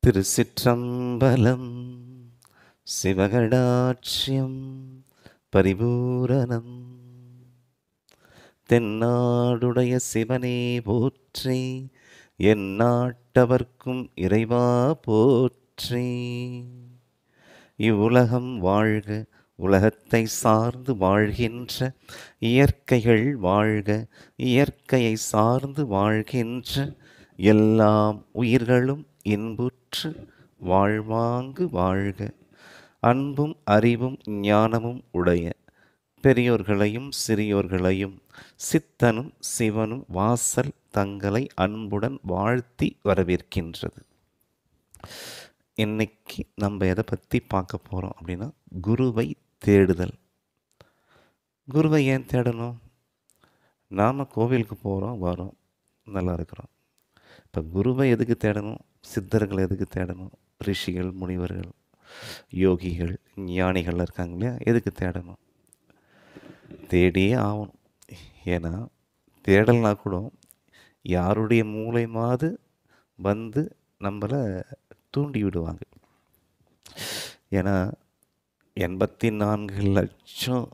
திருச்சிற்றம்பலம். சிவகடாட்சியம் பரிபூரணம். தென்னாடுடைய சிவனே போற்றி, எந்நாட்டவர்க்கும் இறைவா போற்றி. இவ்வுலகம் வாழ்க, உலகத்தை சார்ந்து வாழ்கின்ற இயற்கைகள் வாழ்க, இயற்கையை சார்ந்து வாழ்கின்ற எல்லாம் உயிர்களும் இன்புற்று வாழ்வாங்கு வாழ்க. அன்பும் அறிவும் ஞானமும் உடைய பெரியோர்களையும் சிறியோர்களையும் சித்தனும் சிவனும் வாசல் தங்களை அன்புடன் வாழ்த்தி வரவேற்கின்றது. இன்னைக்கு நம்ம எதை பற்றி பார்க்க போகிறோம் அப்படின்னா, குருவை தேடுதல். குருவை ஏன் தேடணும்? நாம் கோவிலுக்கு போகிறோம், வரோம், நல்லா இருக்கிறோம். இப்போ குருவை எதுக்கு தேடணும்? சித்தர்கள் எதுக்கு தேடணும்? ரிஷிகள், முனிவர்கள், யோகிகள், ஞானிகள் இருக்காங்க இல்லையா, எதுக்கு தேடணும்? தேடியே ஆகணும். ஏன்னா தேடல்னா கூட யாருடைய மூளைமாவது வந்து நம்மளை தூண்டி விடுவாங்க. ஏன்னா 84 லட்சம்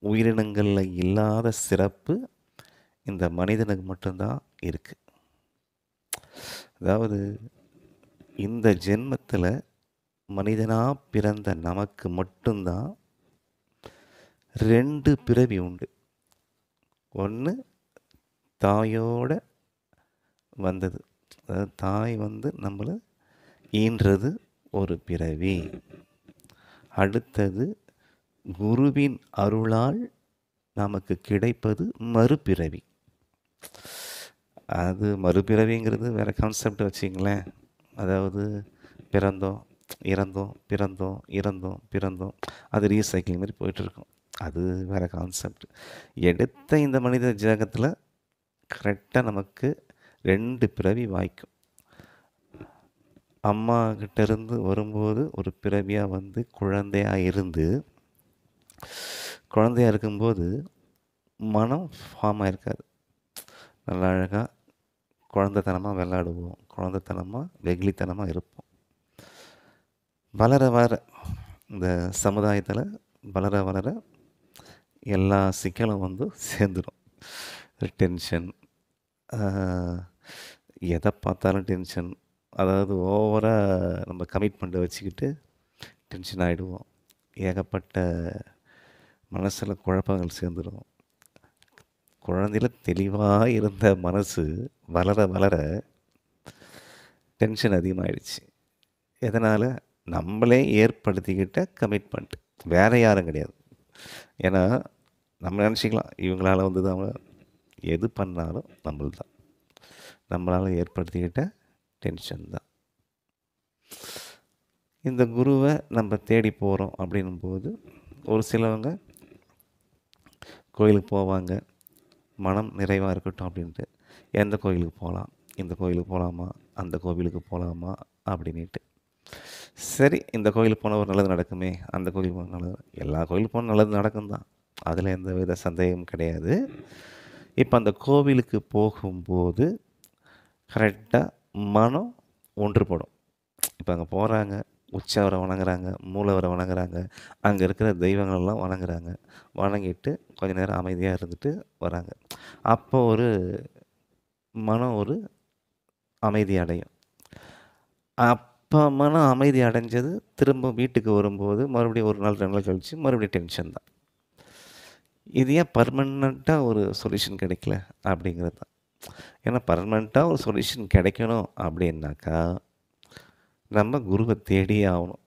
உயிரினங்களில் இல்லாத சிறப்பு இந்த மனிதனுக்கு மட்டும்தான் இருக்குது. அதாவது இந்த ஜென்மத்தில் மனிதனாக பிறந்த நமக்கு மட்டும்தான் 2 பிறவி உண்டு. ஒன்று தாயோட வந்தது, அதாவது தாய் வந்து நம்மளை ஈன்றது ஒரு பிறவி. அடுத்தது குருவின் அருளால் நமக்கு கிடைப்பது மறுபிறவி. அது மறுபிறவிங்கிறது வேறு கான்செப்ட் வச்சிங்களேன். அதாவது பிறந்தோம், இறந்தோம், பிறந்தோம், இறந்தோம், பிறந்தோம், அது ரீசைக்கிளிங் மாதிரி போயிட்டுருக்கோம். அது வேறு கான்செப்ட். எடுத்த இந்த மனித ஜாகத்தில் கரெக்டாக நமக்கு 2 பிறவி வாய்க்கும். அம்மா கிட்டேருந்து வரும்போது ஒரு பிறவியாக வந்து குழந்தையாக இருந்து, குழந்தையாக இருக்கும்போது மனம் ஃபார்ம் ஆகிருக்காது. நல்லா அழகாக குழந்தைத்தனமாக விளையாடுவோம், குழந்தைத்தனமாக வெகுளித்தனமாக இருப்போம். வளர வளர இந்த சமுதாயத்தில் வளர வளர எல்லா சிக்கலும் வந்து சேர்ந்துடும். டென்ஷன், எதை பார்த்தாலும் டென்ஷன். அதாவது ஓவராக நம்ம கமிட்மெண்ட்டை வச்சுக்கிட்டு டென்ஷன் ஆகிடுவோம். ஏகப்பட்ட மனசில் குழப்பங்கள் சேர்ந்துடும். குழந்தையில் தெளிவாக இருந்த மனசு வளர வளர டென்ஷன் அதிகமாகிடுச்சு. எதனால்? நம்மளே ஏற்படுத்திக்கிட்ட கமிட்மெண்ட், வேறு யாரும் கிடையாது. ஏன்னா நம்ம நினச்சிக்கலாம், இவங்களால் வந்து தான் எது பண்ணாலும் நம்மள் தான், நம்மளால் ஏற்படுத்திக்கிட்ட டென்ஷன் தான். இந்த குருவை நம்ம தேடி போகிறோம் அப்படின்னும்போது ஒரு சிலவங்க கோயிலுக்கு போவாங்க, மனம் நிறைவாக இருக்கட்டும் அப்படின்ட்டு. எந்த கோயிலுக்கு போகலாம், இந்த கோயிலுக்கு போகலாமா, அந்த கோவிலுக்கு போகலாமா அப்படின்ட்டு. சரி, இந்த கோயிலுக்கு போனால் ஒரு நல்லது நடக்குமே, அந்த கோயிலுக்கு போனால் நல்லது, எல்லா கோயிலுக்கு போனால் நல்லது நடக்கும் தான், அதில் எந்த வித சந்தேகமும் கிடையாது. இப்போ அந்த கோவிலுக்கு போகும்போது கரெக்டாக மனம் ஒன்றுபடும். இப்போ அங்கே போகிறாங்க, உற்சவரை வணங்குறாங்க, மூலவரை வணங்குறாங்க, அங்கே இருக்கிற தெய்வங்களெல்லாம் வணங்குறாங்க, வணங்கிட்டு கொஞ்ச நேரம் அமைதியாக இருந்துட்டு வராங்க. அப்போ ஒரு மனம் ஒரு அமைதி அடையும். அப்போ மனம் அமைதி அடைஞ்சது திரும்ப வீட்டுக்கு வரும்போது மறுபடியும் ஒரு நாள் 2 நாள் கழித்து மறுபடியும் டென்ஷன் தான். இது ஏன் பர்மனெண்ட்டாக ஒரு சொல்யூஷன் கிடைக்கல அப்படிங்கிறது தான். ஏன்னா பர்மனெண்ட்டாக ஒரு சொல்யூஷன் கிடைக்கணும் அப்படின்னாக்கா நம்ம குருவை தேடியே ஆகணும்.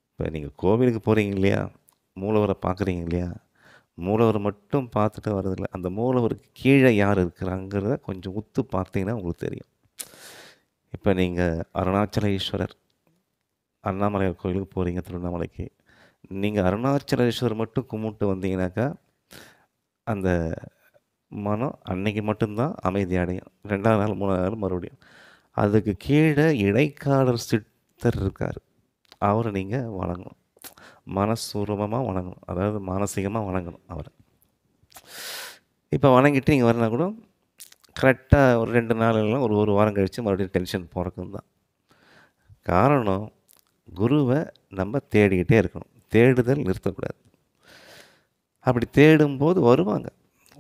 இப்போ நீங்கள் கோவிலுக்கு போகிறீங்க இல்லையா, மூலவரை பார்க்குறீங்க இல்லையா, மூலவரை மட்டும் பார்த்துட்டு வரதில்லை, அந்த மூலவருக்கு கீழே யார் இருக்கிறாங்கிறத கொஞ்சம் உத்து பார்த்தீங்கன்னா உங்களுக்கு தெரியும். இப்போ நீங்கள் அருணாச்சல ஈஸ்வரர், அண்ணாமலையார் கோயிலுக்கு போகிறீங்க, திருவண்ணாமலைக்கு, நீங்கள் அருணாச்சலேஸ்வரர் மட்டும் கும்பிட்டு வந்தீங்கன்னாக்கா அந்த மனம் அன்னைக்கு மட்டும்தான் அமைதி அடையும். 2ஆவது நாள் 3ஆவது நாள் மறுபடியும். அதுக்கு கீழே இடைக்காலர் சித்தர் இருக்கார், அவரை நீங்கள் வணங்கணும், மனசூர்வமாக வணங்கணும், அதாவது மானசீகமாக வணங்கணும் அவரை. இப்போ வணங்கிட்டு நீங்கள் வரனா கூட கரெக்டாக ஒரு 2 நாள் இல்லை ஒரு வாரம் கழித்து மறுபடியும் டென்ஷன் போகிறக்கும் தான். காரணம், குருவை நம்ம தேடிக்கிட்டே இருக்கணும். தேடுதல் நிறுத்தக்கூடாது. அப்படி தேடும்போது வருவாங்க.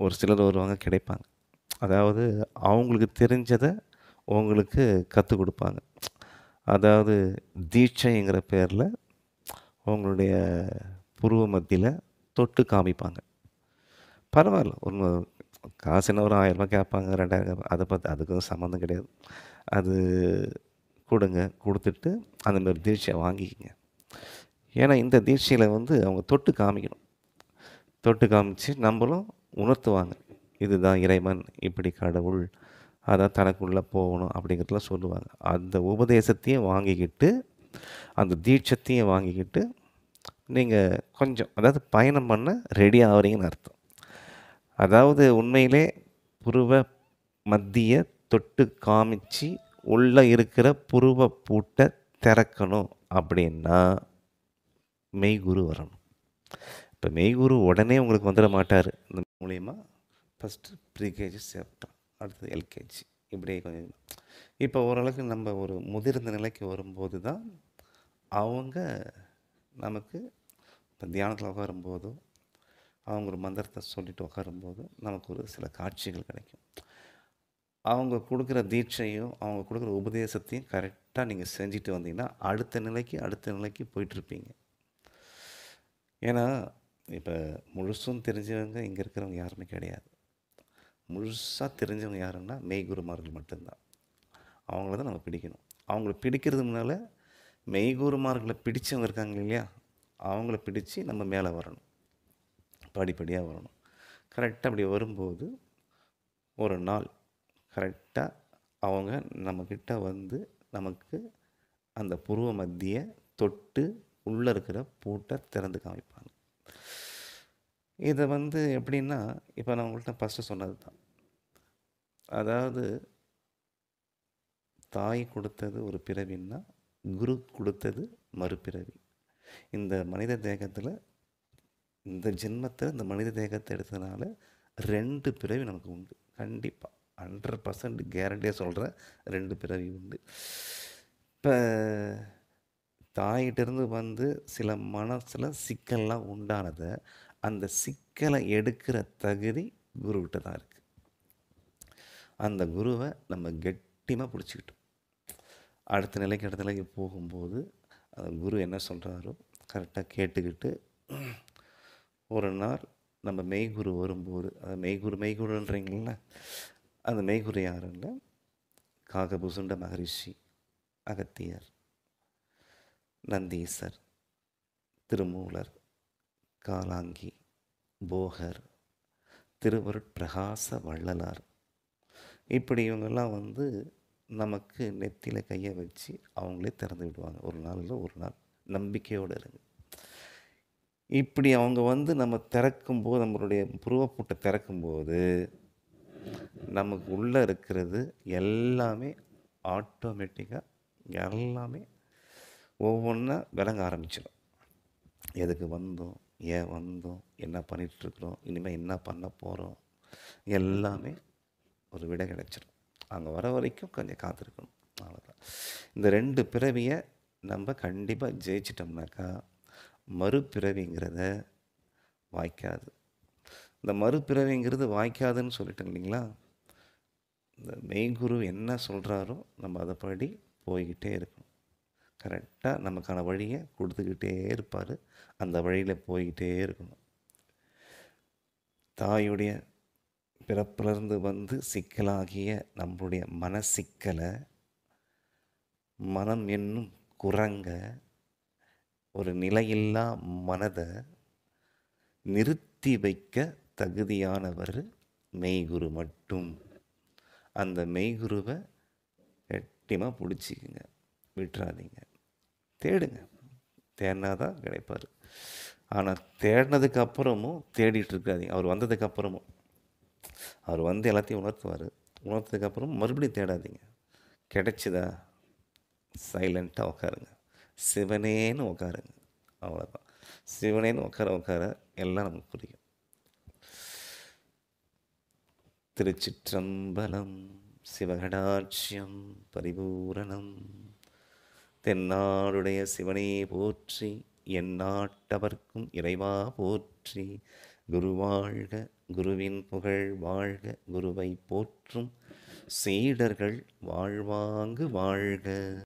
ஒரு சிலர் வருவாங்க, கிடைப்பாங்க. அதாவது அவங்களுக்கு தெரிஞ்சதை உங்களுக்கு கற்றுக் கொடுப்பாங்க. அதாவது தீட்சைங்கிற பேரில் உங்களுடைய புருவ மத்தியில் தொட்டு காமிப்பாங்க. பரவாயில்ல, ஒன்று காசு என்ன ஒரு 1000 ரூபாய் கேட்பாங்க, 2000 கேட்பாங்க, அதை பார்த்து அதுக்கும் சம்மந்தம் கிடையாது. அது கொடுங்க, கொடுத்துட்டு அந்த மாதிரி தீட்சையை வாங்கிக்கிங்க. ஏன்னா இந்த தீட்சையில் அவங்க தொட்டு காமிக்கணும். தொட்டு காமிச்சு நம்மளும் உணர்த்துவாங்க, இதுதான் இறைவன், இப்படி கடவுள், அதான் தனக்குள்ளே போகணும் அப்படிங்கிறதுலாம் சொல்லுவாங்க. அந்த உபதேசத்தையும் வாங்கிக்கிட்டு, அந்த தீட்சத்தையும் வாங்கிக்கிட்டு நீங்கள் கொஞ்சம், அதாவது பயணம் பண்ண ரெடி ஆகிறீங்கன்னு அர்த்தம். அதாவது உண்மையிலே புருவ மத்திய தொட்டு காமிச்சு உள்ளே இருக்கிற புருவ பூட்டை திறக்கணும் அப்படின்னா மெய்குரு வரணும். இப்போ மெய்குரு உடனே உங்களுக்கு வந்துட மாட்டார். இந்த மூலியமாக ஃபஸ்ட்டு ப்ரீகேஜி சேர்த்தோம், அடுத்தது எல்கேஜி, இப்படியே கொஞ்சம். இப்போ ஓரளவுக்கு நம்ம ஒரு முதிர்ந்த நிலைக்கு வரும்போது தான் அவங்க நமக்கு இப்போ தியானத்தில் உட்காரும்போதோ அவங்க ஒரு மந்திரத்தை சொல்லிட்டு உட்காரும்போது நமக்கு ஒரு சில காட்சிகள் கிடைக்கும். அவங்க கொடுக்குற தீட்சையும் அவங்க கொடுக்குற உபதேசத்தையும் கரெக்டாக நீங்கள் செஞ்சுட்டு வந்தீங்கன்னா அடுத்த நிலைக்கு போயிட்டுருப்பீங்க. ஏன்னா இப்போ முழுசும் தெரிஞ்சவங்க இங்கே இருக்கிறவங்க யாருமே கிடையாது. முழுசாக தெரிஞ்சவங்க யாருன்னா மெய்குருமார்கள் மட்டும்தான். அவங்கள தான் நம்ம பிடிக்கணும். அவங்கள பிடிக்கிறது முன்னால் மெய்குருமார்களை பிடிச்சவங்க இருக்காங்க இல்லையா, அவங்கள பிடிச்சி நம்ம மேலே வரணும், படிப்படியாக வரணும். கரெக்டாக அப்படி வரும்போது ஒரு நாள் கரெக்டாக அவங்க நம்மக்கிட்ட நமக்கு அந்த புருவ மத்திய தொட்டு உள்ளே இருக்கிற பூட்டை திறந்து காமிப்பாங்க. இதை எப்படின்னா, இப்போ நான் உங்கள்கிட்ட ஃபஸ்ட்டு சொன்னது தான். அதாவது தாய் கொடுத்தது ஒரு பிறவின்னா குரு கொடுத்தது மறுபிறவி. இந்த மனித தேகத்தில், இந்த ஜென்மத்தில் இந்த மனித தேகத்தை எடுத்ததுனால 2 பிறவி நமக்கு உண்டு. கண்டிப்பாக 100% கேரண்டியாக சொல்கிறேன், 2 பிறவி உண்டு. இப்போ தாயிட்டிருந்து சில மனசில் சிக்கல்லாம் உண்டானதை, அந்த சிக்கலை எடுக்கிற தகுதி குருக்கிட்ட தான் இருக்குது. அந்த குருவை நம்ம கெட்டியமாக பிடிச்சிக்கிட்டோம். அடுத்த நிலைக்கு போகும்போது அந்த குரு என்ன சொல்கிறாரோ கரெக்டாக கேட்டுக்கிட்டு, ஒரு நாள் நம்ம மெய்குரு வரும்போது, அது மெய்குருன்றீங்கள, அந்த மெய்குரு யாரும் இல்லை, காகபுசுண்ட மகரிஷி, அகத்தியர், நந்தீசர், திருமூலர், காலாங்கி, போகர், திருவருட்பிரகாச வள்ளலார், இப்படி இவங்கெல்லாம் நமக்கு நெத்தியில் கையை வச்சு அவங்களே திறந்து விடுவாங்க. ஒரு நாளில் ஒரு நாள் நம்பிக்கையோடு இருங்க. இப்படி அவங்க நம்ம திறக்கும்போது, நம்மளுடைய புருவப்பூட்டை திறக்கும்போது நமக்கு உள்ளே இருக்கிறது எல்லாமே ஆட்டோமேட்டிக்காக எல்லாமே ஒவ்வொன்றா விளங்க ஆரம்பிச்சிடும். எதுக்கு வந்தோம், ஏன் வந்தோம், என்ன பண்ணிகிட்ருக்குறோம், இனிமேல் என்ன பண்ண போகிறோம், எல்லாமே ஒரு விடை கிடச்சிடும். அங்கே வர வரைக்கும் கொஞ்சம் காத்திருக்கணும், அவ்வளோதான். இந்த 2 பிறவியை நம்ம கண்டிப்பாக ஜெயிச்சிட்டோம்னாக்கா மறுபிறவிங்கிறத வாய்க்காது. இந்த மறுபிறவிங்கிறது வாய்க்காதுன்னு சொல்லிட்டேன் இல்லைங்களா. இந்த மெய்குரு என்ன சொல்கிறாரோ நம்ம அதை படி போய்கிட்டே இருக்கணும். கரெக்டாக நமக்கான வழியை கொடுத்துக்கிட்டே இருப்பார். அந்த வழியில் போய்கிட்டே இருக்கணும். தாயுடைய பிறப்பிலிருந்து சிக்கலாகிய நம்முடைய மனசிக்கலை, மனம் என்னும் குரங்க, ஒரு நிலையில்லா மனதை நிறுத்தி வைக்க தகுதியானவர் மெய்குரு மட்டும். அந்த மெய்குருவை கெட்டியமாக பிடிச்சிக்குங்க, விட்டுறாதீங்க, தேடுங்க. தேடினாதான் கிடைப்பார். ஆனால் தேடினதுக்கு அப்புறமும் தேடிட்டு இருக்காதீங்க. அவர் வந்ததுக்கு அப்புறமும் அவர் எல்லாத்தையும் உணர்த்துவார். உணர்த்ததுக்கப்புறம் மறுபடியும் தேடாதீங்க. கிடைச்சிதா சைலண்ட்டாக உட்காருங்க, சிவனேன்னு உட்காருங்க, அவ்வளோதான். சிவனேன்னு உட்கார எல்லாம் நமக்கு புரியும். திருச்சிற்றம்பலம். சிவகடாட்சியம் பரிபூரணம். தென்னாடுடைய சிவனே போற்றி, எந்நாட்டவர்க்கும் இறைவா போற்றி. குருவாழ்க, குருவின் புகழ் வாழ்க, குருவை போற்றும் சீடர்கள் வாழ்வாங்கு வாழ்க.